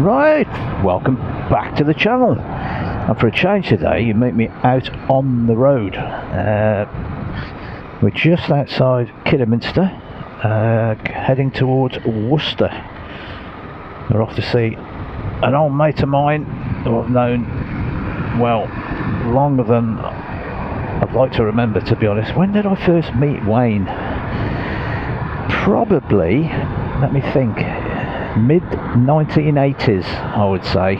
Right, welcome back to the channel. And for a change today, you meet me out on the road. We're just outside Kidderminster, heading towards Worcester. We're off to see an old mate of mine who I've known, well, longer than I'd like to remember, to be honest. When did I first meet Wayne? Probably, let me think, mid-1980s, I would say.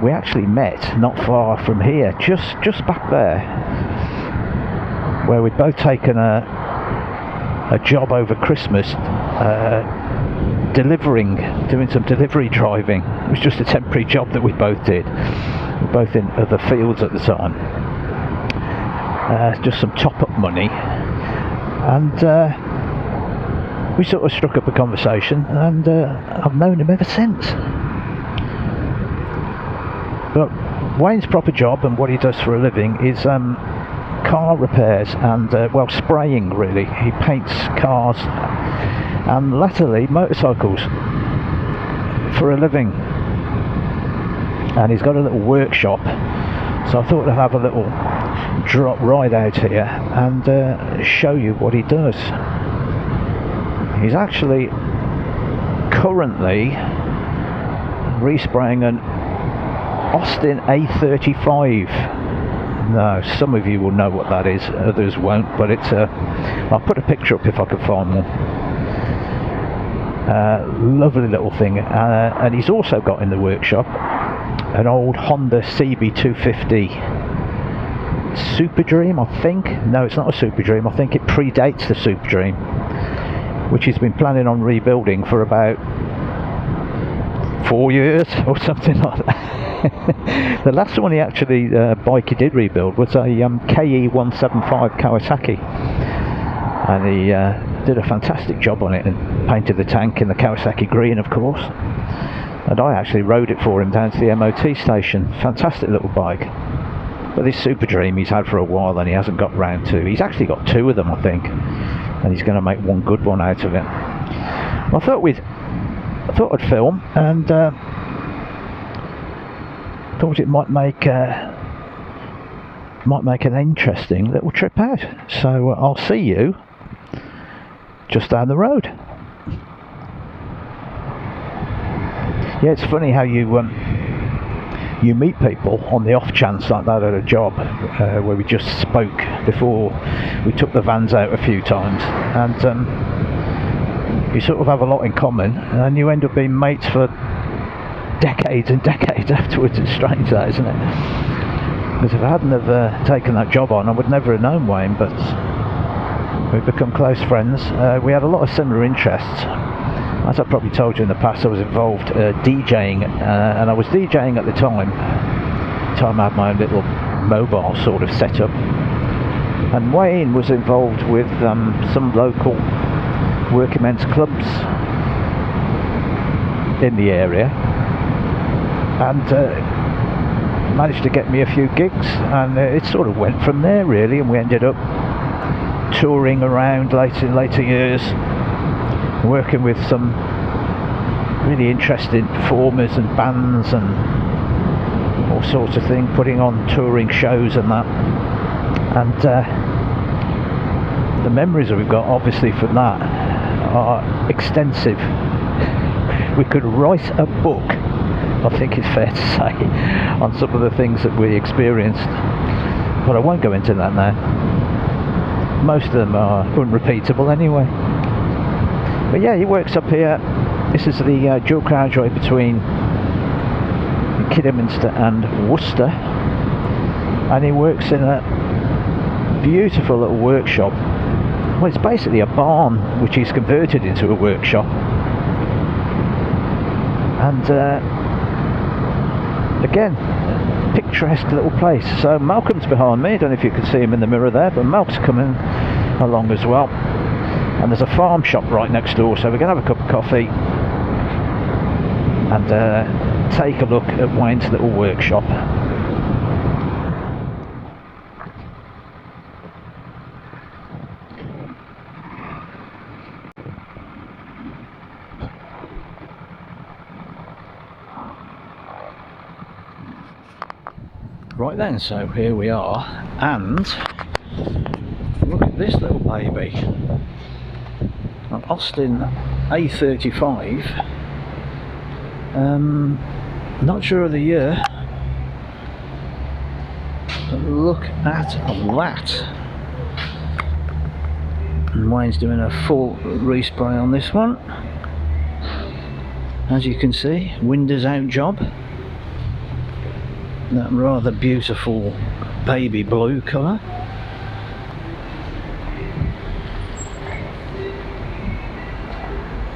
We actually met not far from here, just back there, where we'd both taken a job over Christmas, doing some delivery driving. It was just a temporary job that we both did. We were both in other fields at the time. Just some top-up money, and we sort of struck up a conversation, and I've known him ever since. But Wayne's proper job and what he does for a living is car repairs and, well, spraying really. He paints cars and latterly motorcycles for a living. And he's got a little workshop, so I thought I'd have a little drop ride out here and show you what he does. He's actually currently respraying an Austin A35. Now, some of you will know what that is, others won't, but it's I'll put a picture up if I can find one. Lovely little thing. And he's also got in the workshop an old Honda CB250 Super Dream, I think. No, it's not a Super Dream. I think it predates the Super Dream, which he's been planning on rebuilding for about 4 years or something like that. The last one he actually bike he did rebuild was a KE175 Kawasaki, and he did a fantastic job on it and painted the tank in the Kawasaki green, of course. And I actually rode it for him down to the MOT station. Fantastic little bike. But this Super Dream he's had for a while and he hasn't got round to. He's actually got two of them, I think, and he's going to make one good one out of it. Well, I thought I'd film, and thought it might make an interesting little trip out. So I'll see you just down the road. Yeah, it's funny how you meet people on the off chance like that at a job, where we just spoke before we took the vans out a few times, and you sort of have a lot in common, and you end up being mates for decades and decades afterwards. It's strange, that, isn't it? Because if I hadn't have taken that job on, I would never have known Wayne, but we've become close friends. We had a lot of similar interests. As I probably told you in the past, I was involved DJing, and I was DJing at the time. I had my own little mobile sort of setup, and Wayne was involved with some local working men's clubs in the area, and managed to get me a few gigs, and it sort of went from there really, and we ended up touring around later years, working with some really interesting performers and bands and all sorts of things, putting on touring shows and that. And the memories that we've got obviously from that are extensive. We could write a book, I think it's fair to say, on some of the things that we experienced, but I won't go into that now. Most of them are unrepeatable anyway. But yeah, he works up here. This is the dual carriageway between Kidderminster and Worcester, and he works in a beautiful little workshop. Well, it's basically a barn which he's converted into a workshop, and again, picturesque little place. So Malcolm's behind me. I don't know if you can see him in the mirror there, but Malcolm's coming along as well. And there's a farm shop right next door, so we're going to have a cup of coffee and take a look at Wayne's little workshop. Right then, so here we are, and look at this little baby, an Austin A35. Not sure of the year, but look at that. And Wayne's doing a full respray on this one. As you can see, windows out job. That rather beautiful baby blue colour.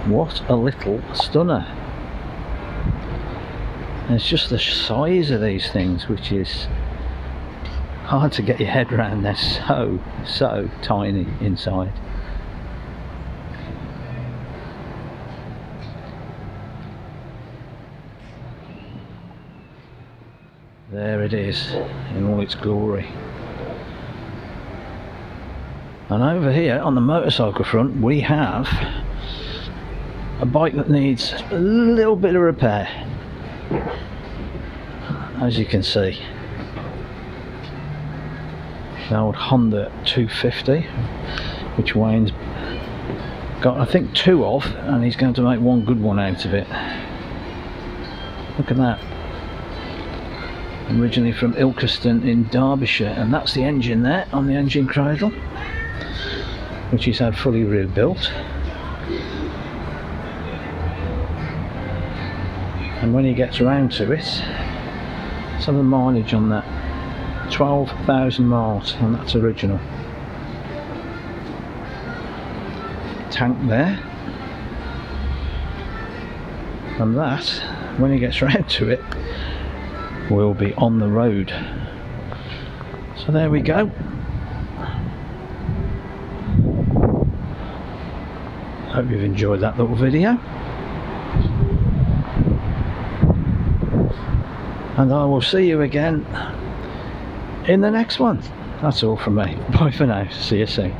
What a little stunner. And it's just the size of these things which is hard to get your head around. They're so tiny inside. There it is in all its glory. And over here on the motorcycle front we have a bike that needs a little bit of repair, as you can see. The old Honda 250, which Wayne's got I think 2 of, and he's going to make one good one out of it. Look at that. Originally from Ilkeston in Derbyshire, and that's the engine there on the engine cradle, which he's had fully rebuilt. And when he gets around to it, let's have the mileage on that. 12,000 miles, and that's original. Tank there. And that, when he gets around to it, will be on the road. So there we go. Hope you've enjoyed that little video, and I will see you again in the next one. That's all from me. Bye for now. See you soon.